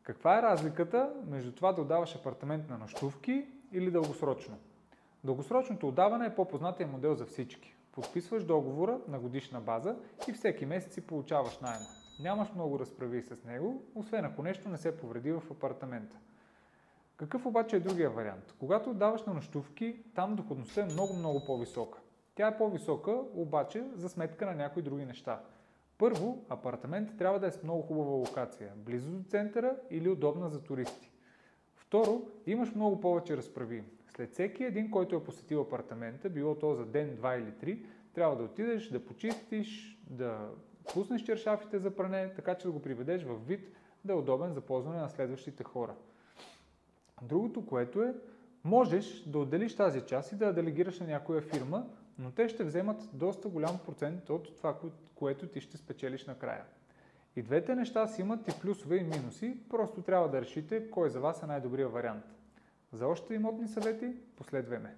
Каква е разликата между това да отдаваш апартамент на нощувки или дългосрочно? Дългосрочното отдаване е по-познатия модел за всички. Подписваш договора на годишна база и всеки месец си получаваш наема. Нямаш много разправи с него, освен ако нещо не се повреди в апартамента. Какъв обаче е другия вариант? Когато отдаваш на нощувки, там доходността е много по-висока. Тя е по-висока, обаче за сметка на някои други неща. Първо, апартамент трябва да е с много хубава локация, близо до центъра или удобна за туристи. Второ, имаш много повече разправи. След всеки един, който е посетил апартамента, било то за ден, два или три, трябва да отидеш, да почистиш, да пуснеш чершафите за пране, така че да го приведеш в вид, да е удобен за ползване на следващите хора. Другото, което е, можеш да отделиш тази част и да я делегираш на някоя фирма, но те ще вземат доста голям процент от това, което ти ще спечелиш накрая. И двете неща си имат и плюсове и минуси, просто трябва да решите кой за вас е най-добрият вариант. За още имотни съвети последвай ме.